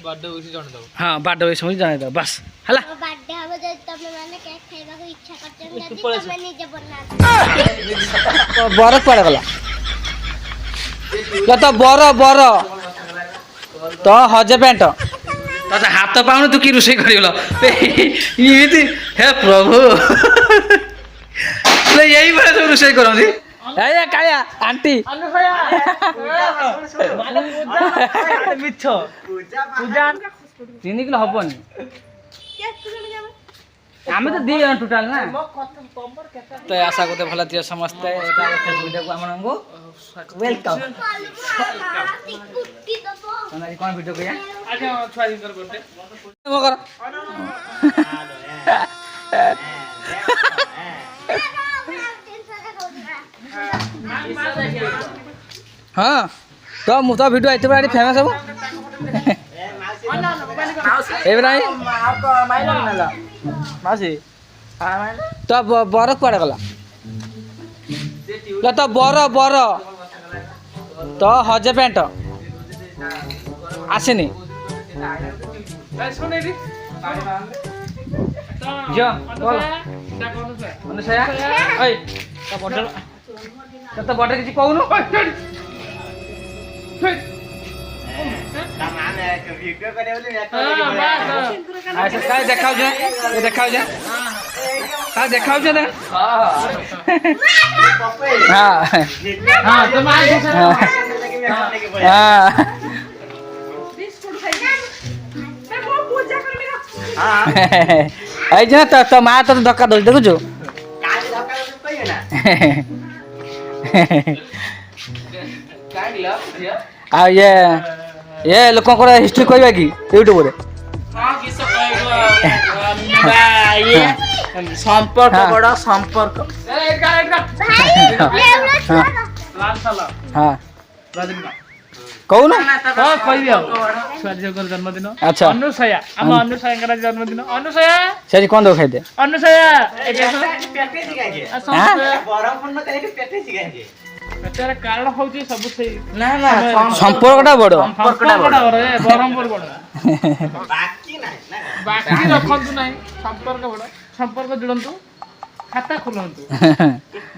Birthday wish जण दो हां बर्थडे विश जण दो बस हला बर्थडे हम जे तमे माने केक खाइबा को इच्छा करछन जदी तमे निजे बना बर पड़ गला तो बर बर तो हजे पेंट तो हाथ पाउनु तू की रुसई करिवलो इमिति हे प्रभु ले यही बड़ा सब रुसई करंदी ए काया आंटी मिछ पूजा 3 किलो हबनी आमे तो 2 जन टोटल ना तो आशा करते भला दियो समस्ते एटा वीडियो को हमनको वेलकम तनारी कोन वीडियो कया आके छुआ दिन कर बर्थडे मगर हाँ तो मुझे वीडियो आते बड़ा फेमस हो तो बर कुआड़े गला तो बर बर तो हजे पेंट आसनी तो बर्थडे किसी कहून तो माँ तो धक्का दो देखु आ ये लोक हिस्ट्री कहवा कि यूट्यूब रे संपर्क बड़ा संपर्क हाँ कहून जन्मदिन अच्छा अनुसया आम अनुसया जन्मदिन अनुसया से कौन दो खाई दे अनुसया कारण हूँ सब संपर्कटा बड़ बरहमपुर बड़ बाकी रखु ना संपर्क बड़ संपर्क जुड़ंतु खाता खोलंतु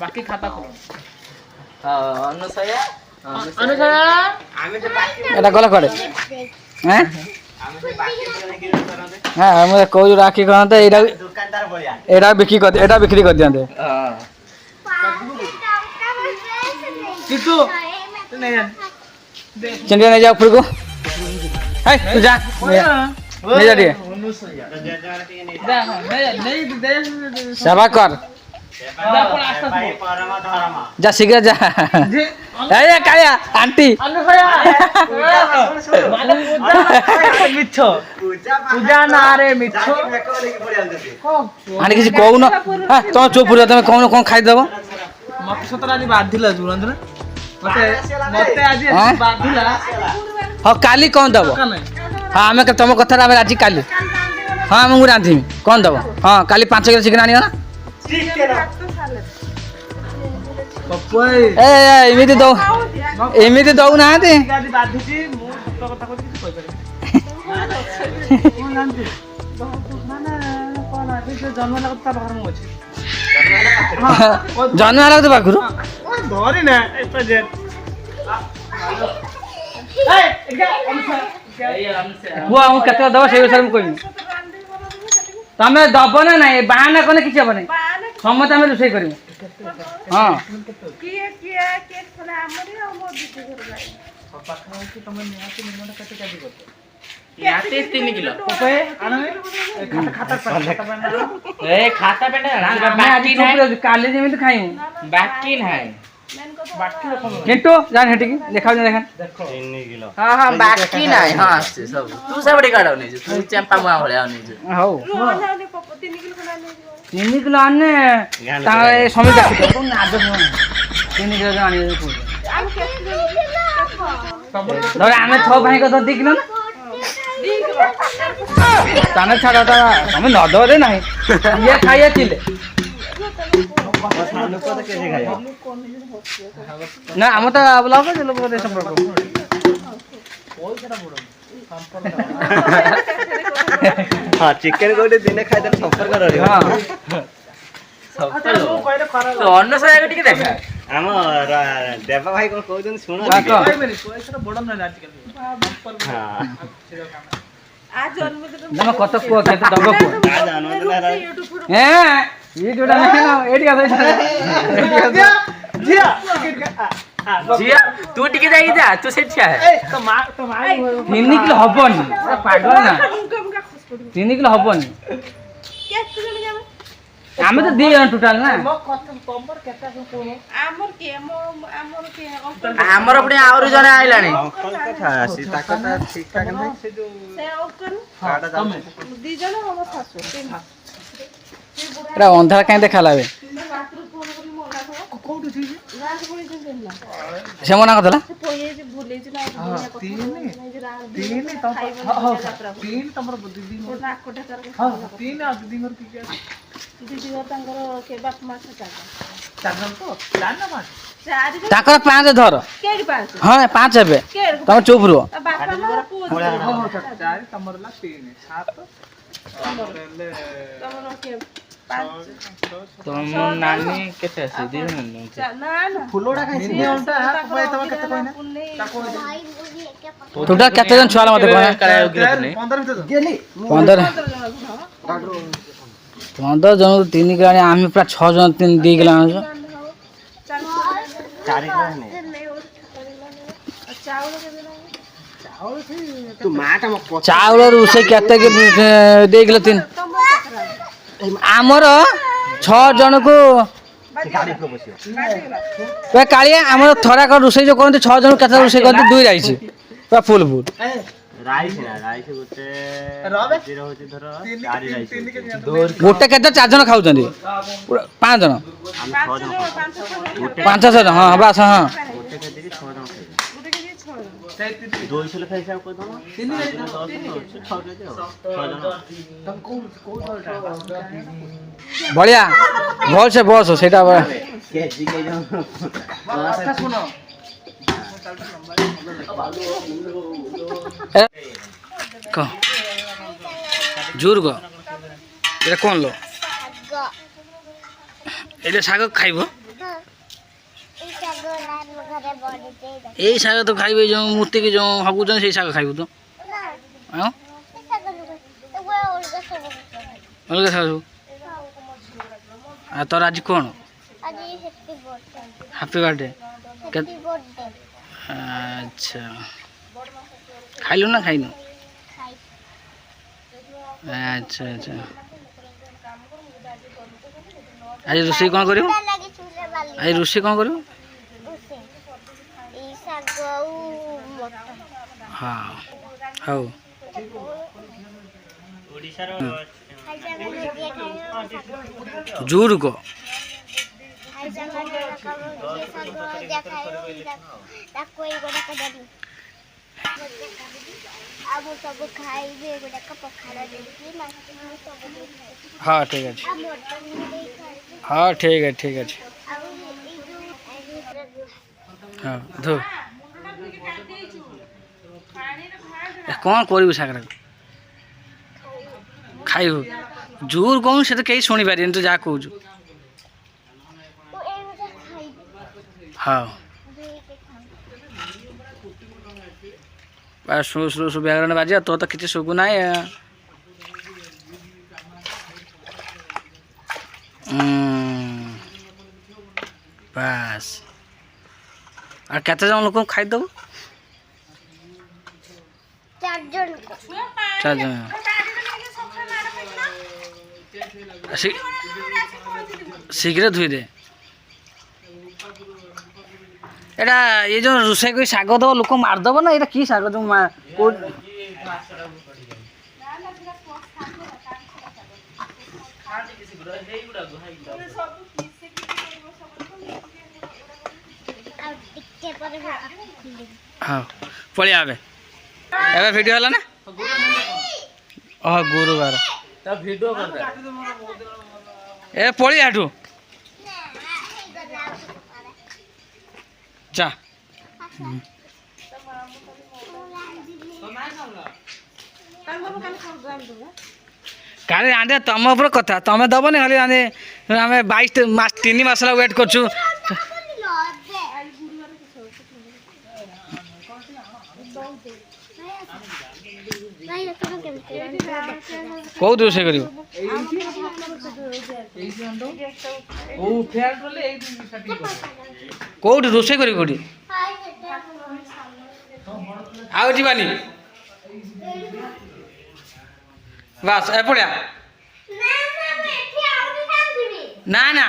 बाकी खाता खोल अनुसया এটা গলা করে হ্যাঁ হ্যাঁ আমি কই রাখি করতে এটা দোকানদার বলিয়া এটা বিক্রি করে দিতে হ্যাঁ कितु नहीं जान चंडिया नहीं जा ऊपर को हाय तू जा नहीं जा दिए सेवा कर जा शीघ्र जा ए काया आंटी मिछ पूजा ना रे मिछ आनी किसी कहून तुम चुप रह तुम कहून कौन खाई देव मत सतरा आज बाधिला जुरंत ना मते मते आज बाधिला हाँ काली कौन दब हाँ आम तुम कथा आज काली हाँ मुझे रांधि कौन दब हाँ काली 5 किलो चिकेन आनी ना एमती दौ एमती दौ ना जन्म आला तो पाखु धरी ना पुआ केत दब से कह तुम दब ना ना बाहाना कने किसी हम ना समस्त आम रोषे कर हाँ काली जमी खाई बाकी नहीं किंतु जान हेटी देखा देखा हाँ हाँ बाकी नहीं हाँ सब तू सब बड़ी काढ़ नहीं तू चंपा मुआ भलिया नहीं हो 3 किलो आने तारे समय जाके तो नाद 3 किलो आनी धर आमे 6 भाई को 2 किलो ना ताने छाड़ा ता हमें न दो रे नहीं ये खाइए चिले ना हम तो ब्लॉग है लोग संपर्क ହଁ ଚିକେନ ଗୋଟେ ଦିନେ ଖାଇଦେଲେ ସମ୍ପର୍କ ରହିବ। ହଁ ଅନୁସାରେ ଆଗ ଟିକେ ଦେଖା। ଆମ ଦେବା ଭାଇ କଣ କହୁଛନ୍ତି ଶୁଣ ହଁ, ଟିକେ। କହ। ପଇସାଟା ବଡ ନାହିଁ ଆଜିକାଲି। ହଁ। ତମେ କତ କୁହ କେତେ ଦବ କୁହ। ତା ଜନ୍ମଦିନ ହେଲା ଏଇ ଯୋଉଟା ନାହିଁ ନା ଏଇଠି ଝିଅ ଝିଅ ତୁ ଟିକେ ଯାଇକି ଯା ତୁ ସେଠି ଠିଆ ହେ। ତ ମା 3 କିଲୋ ହବନି ପାଗଳ ନା 3 କିଲୋ ହବନି ଆମେ ତ 2 ଜଣ ଟୋଟାଲ ନା ତମର କେତେ ସବୁ କହୁନ? ଆମର ପୁଣି ଆହୁରି ଜଣେ ଆଇଲାଣି। ଅଙ୍କଲ କଥା ଆସି ତାଙ୍କ ତା ଠିକ ଠାକ ନାହିଁ। ସେ ଯୋଉ କାଟା ତମେ ଏଟା ଅନ୍ଧାର କାଇଁ ଦେଖା ଲାଗେ କୋଉଠି ଅଛି ଯେ? ସେ ମନା କରିଥିଲା ତିନି ତମର ଦିଦି ହଁ 3 ଆଉ ଦିଦିଙ୍କର କି ଅଛି? ଚାରିଜଣ ତ 4 ନା 5? ତାଙ୍କର 5 ଧର ହଁ 5 ହେବେ ତମେ ଚୁପ ରୁହ 4 ତମର ହେଲା 3 7 ତମର ହେଲେ ତମ ନାନୀ କେତେ ଅଛି? 2 ଜଣ ଫୁଲଟା ଖାଇଛି। ମିନିମମଟା ତମେ କେତେ କହିନା? ଭାଇ ମୁझे क्या पता ଟୋଟାଲ କେତେ ଜଣ ଛୁଆ ମତେ କହ 15 ଭିତରେ ଗେଲି 15 ଜଣ 3 କିଲୋ ଆଣି ଆମେ ପୁରା 6 ଜଣ 2 କିଲୋ ଆଣୁଛୁ 4 କିଲୋ ନାହିଁ। ତୁ ମାଟା ମୋ ପଛ ଚାଉଳ ରୋଷେଇ କେତେ 2 କିଲୋ 3 ଆମର 6 ଜଣକୁ ଗାଡି ଉପରେ ବସିବ। କାଳିଆ ଆମର ଥରାକ ରୋଷେଇ ଯୋଉ କରନ୍ତି 6 ଜଣ କେତେ ରୋଷେଇ କରନ୍ତି 2 ରାଇସ୍ ପୁରା ଫୁଲ ରାଇସ୍ ନା ରାଇସ୍ ଗୋଟେ ରବେ? ଜିରୋ ହଉଛି ଧର 3 4 ରାଇସ୍ କେଜି ଗୋଟେ କେତେ 4 ଜଣ ଖାଉଛନ୍ତି 5 ଜଣ ଆମେ 6 ଜଣ ଖାଉ। 500 ଜଣ ହଁ ବାସ ହଁ ଗୋଟେ କେଜି କି 6 ଜଣ ଖାଇବେ। 200 ଲେଖା ହିସାବ କରିଦବ। 10 6 କେଜି ଆଉ 6 ଜଣ। ବଢିଆ ଭଲ ସେ ବସ ସେଇଟା କେଜି କେଜି କଥା ଶୁଣ କହ ଜୋର କହ ଏଇଟା କ'ଣ लो ଏଇଟା ଶାଗ ଖାଇବ ଏଇ ଶାଗ ତ ଖାଇବେ ଯେଉଁ ମୂର୍ତ୍ତିକି ଯେଉଁ ହଗୁଛନ୍ତି ସେଇ ଶାଗ ଖାଇବୁ ତୁ ହଁ ଅଲଗା ଶାଗ ସବୁ ଆଉ ତୋର ଆଜି କ'ଣ ହାପି ବାର୍ଥଡେ ଆଚ୍ଛା ଖାଇଲୁ ନା ଖାଇନୁ ଆଚ୍ଛା ଆଚ୍ଛା ଆଜି ରୋଷେଇ କ'ଣ କରିବୁ ଆଜି ରୋଷେଇ କ'ଣ କରିବୁ ହଁ ହଉ ଓଡ଼ିଶାର ଜୋର କହ ହଁ ଠିକ୍ ଅଛି ହଁ ଠିକ୍ ଅଛି ଠିକ୍ ଅଛି ହଁ ଧୋ କ'ଣ କରିବୁ ଶାଗରେ ଖାଇବୁ ଜୋର କହୁନୁ ସେ ତ କେହି ଶୁଣିପାରିବେନି ତୁ ଯାହା କହୁଛୁ ହଁ ବ୍ୟାକରଣ ବାଜିବା ତୋ ତ କିଛି ଶୁଭୁ ନାହିଁ ବାସ୍ ଆଉ କେତେ ଜଣ ଲୋକଙ୍କୁ ଖାଇଦେବୁ 4 ଜଣ ଶୀଘ୍ର ଧୋଇଦେ ଏଇଟା ଏ ଯେଉଁ ରୋଷେଇ କରି ଶାଗ ଦେବ ଲୋକ ମାରିଦେବ ନା ଏଇଟା କି ଶାଗ ଯେଉଁ ହଁ ପଳେଇ ଏବେ ଏବେ ଭିଡ଼ିଓ ହେଲା ନା ଗୁରୁବାର ଭିଡ଼ିଓ କରିଦେ ଏ ପଳେଇ ଆଠୁ ଯା କାଲି ରାନ୍ଧେ ତମ ଉପରେ କଥା ତମେ ଦବନି ଖାଲି ରାନ୍ଧେ ଆମେ 22 ମାସ 3 ମାସ ହେଲା ୱେଟ୍ କରୁଛୁ କୋଉଠି ରୋଷେଇ କରିବ କୋଉଠି ରୋଷେଇ କରିବ କୋଉଠି ଆଉ ଯିବାନି ବାସ୍ ଏପଡ଼ିଆ ନା ନା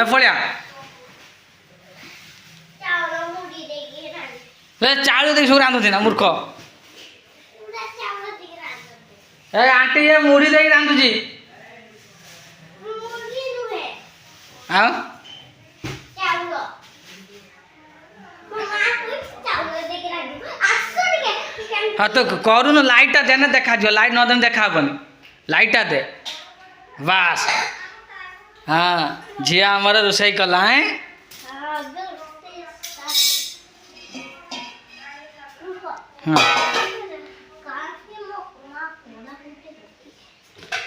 ଏପଡ଼ିଆ ଚାଉଳ ଦେଇକି ସବୁ ରାନ୍ଧୁଛି ନା ମୂର୍ଖ ଏ ଆଣ୍ଟି ଏ ମୁଢ଼ି ଦେଇକି ରାନ୍ଧୁଛି ଆଉ ହଁ ତ କରୁନୁ ଲାଇଟ୍ଟା ଦେନେ ଦେଖାଯିବ ଲାଇଟ୍ ନଦେନେ ଦେଖା ହେବନି ଲାଇଟ୍ଟା ଦେ ବାସ୍ ହଁ ଝିଅ ଆମର ରୋଷେଇ କଲା ହଁ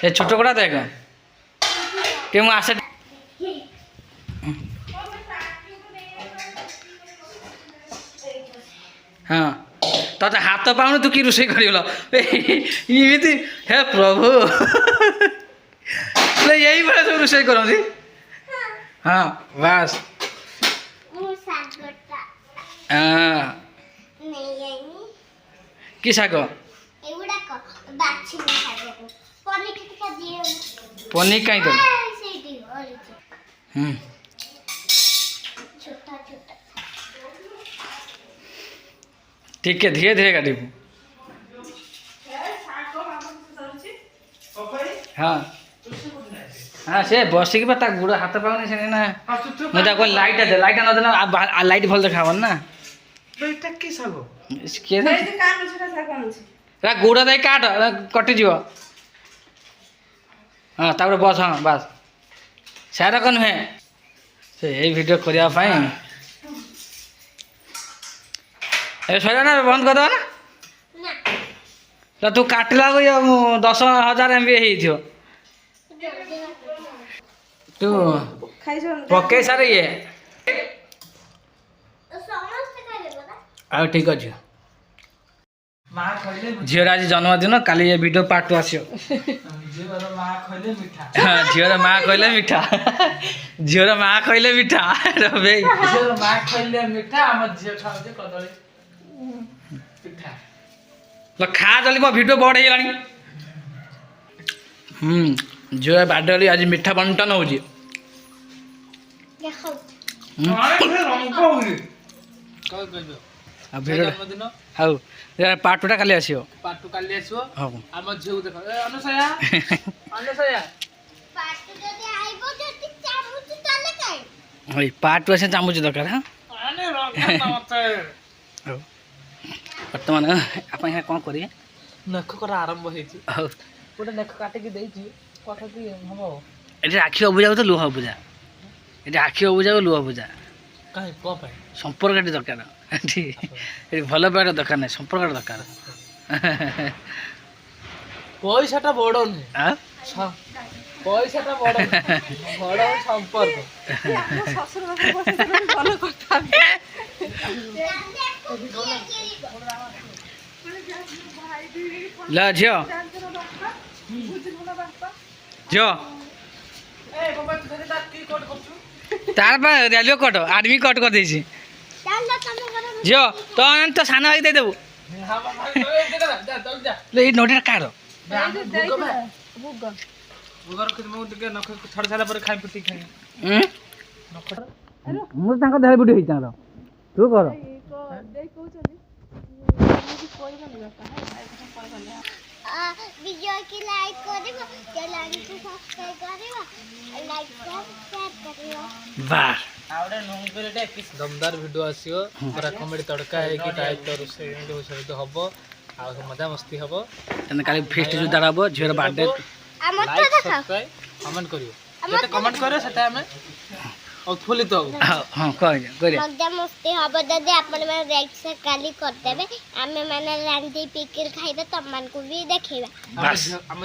ଏ ଛୋଟ କଡ଼ା ଦେଖ ଟିକେ ମୁଁ ଆସେ ହଁ ତତେ ହାତ ପାଉନି ତୁ କି ରୋଷେଇ କରିଗଲ ଏମିତି ହେ ପ୍ରଭୁ ଏଇଭଳିଆ ସବୁ ରୋଷେଇ କରନ୍ତି ହଁ ବାସ୍ ହଁ କି ଶାଗ ପନିର କାହିଁ ତ ଟିକେ ଧୀରେ ଧୀରେ କାଟିବୁ ହଁ ହଁ ସେ ବସିକି ତା ଗୋଡ଼ ହାତ ପାଉନି ସେ ନା ମୁଁ ତାକୁ ଲାଇଟ୍ଟା ଦେ ଲାଇଟ୍ଟା ନଦେଲେ ଲାଇଟ୍ ଭଲ ଦେଖା ହବନି ନା ଗୋଡ଼ ଦେଇ କାଟ କଟିଯିବ ହଁ ତାପରେ ବସ ହଁ ବାସ୍ ସେରକ ନୁହେଁ ସେ ଏଇ ଭିଡ଼ିଓ କରିବା ପାଇଁ ଏ ସରିଲା ନା ବନ୍ଦ କରିଦେବା ନା ତୁ କାଟିଲା ବେଳକୁ 10,000 MB ହେଇଥିବ ତୁ ପକେଇ ସାର ଇଏ ଆଉ ଠିକ୍ ଅଛି ଝିଅର ଆଜି ଜନ୍ମଦିନ କାଲି ଏ ଭିଡ଼ିଓ ପାର୍ଟ 2 ଆସିବ ଝିଅର ମା କହିଲେ ମିଠା ଝିଅର ମା କହିଲେ ମିଠା ଝିଅର ମା ଖାଇଲେ ମିଠା ଆମ ଝିଅ ଖାଉଛି କଦଳୀ ପିଠା ଖା ଜଲ୍ଦି ମୋ ଭିଡ଼ିଓ ବଡ଼ ହେଇଗଲାଣି ଝିଅ ବାର୍ଥଡେ ଆଜି ମିଠା ବଣ୍ଟନ ହେଉଛି ହଉ ପାର୍ଟ 2ଟା କାଲି ଆସିବ ପାର୍ଟ 2 କାଲି ଆସିବ ହଉ ଆମ ଝିଅକୁ ଦେଖ ଅନୁସୟା ହଇ ପାର୍ଟ 2 ଆସିଲେ ଚାମୁଚ ଦରକାର ହଁ ହଉ ବର୍ତ୍ତମାନ ଆପଣ କ'ଣ କରିବେ ନଖ କରା ଆରମ୍ଭ ହେଇଛି ହଉ ଗୋଟେ ନଖ କାଟିକି ଦେଇଛି କଟକି ହବ ଏଠି ଆଖି ଅବୁଝାକୁ ତ ଲୁହ ଅବୁଝା ଏଠି ଆଖି ଅବୁଝାକୁ ଲୁହ ଅବୁଝା କାହିଁ କ'ଣ ପାଇଁ ସମ୍ପର୍କ ଏଠି ଦରକାର ଏଠି ଭଲ ପାଇବା ଦରକାର ନାହିଁ ସମ୍ପର୍କଟା ଦରକାର ପଇସାଟା ବଡ଼ ନୁହେଁ ପଇସାଟା ବଡ଼ ବଡ଼ ସମ୍ପର୍କ ଲ ଝିଅ ଝିଅ ତାର ପା ରେଲୱେ କଟ୍ ଆର୍ମି କଟ୍ କରିଦେଇଛି ଝିଅ ତ ସାନ ଭାଇ ଦେଇଦେବୁ ଏଇ ନୋଟିଟା କାହାର ଛାଡ଼ି ସାରିଲା ପରେ ଖାଇ ପିଟି ଖାଇ ମୁଁ ତାଙ୍କ ଦେହ ପିଟି ହେଇଛି ତାଙ୍କର ତୁ କର वीडियो की लाइक करिवो चैनल को सब्सक्राइब करिवो लाइक शेयर करिवो वाह आवडे नोंगपेरेटे दमदार वीडियो आसीओ पूरा कॉमेडी तड़का है कि टाइप तो रोसे तो हबो आ मजा मस्ती हबो तने काली फेस्ट जो दाराबो झियर बर्थडे हमर तो लाइक सब्सक्राइब कमेंट करियो जेते कमेंट करे सेटा हमें ଉତ୍ଫୁଲ୍ଲିତ ହବୁ। ହଁ କହିଦିଅ କରିବା ମଜା ମସ୍ତି ହବ ଯଦି ଆପଣମାନେ ଲାଇକ୍ ସେୟାର କାଲି କରିଦେବେ ଆମେମାନେ ରାନ୍ଧି ପିକିରି ଖାଇବା ତମମାନଙ୍କୁ ବି ଦେଖେଇବା ଆମ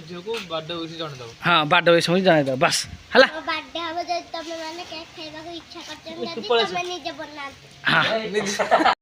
ଝିଅକୁ ବାର୍ଥଡେ ୱିଶ୍ ଜଣେଇଦବୁ। ହଁ ବାର୍ଥଡେ ୱିଶ୍ ସମୟ ଜଣାଇଦେବ ବାସ୍ ହେଲା ବାର୍ଥଡେ ହବ ଯଦି ତମେମାନେ କେକ୍ ଖାଇବାକୁ ଇଚ୍ଛା କରୁଛନ୍ତି ଯଦି ତମେ ନିଜେ ବନାନ୍ତୁ। ହଁ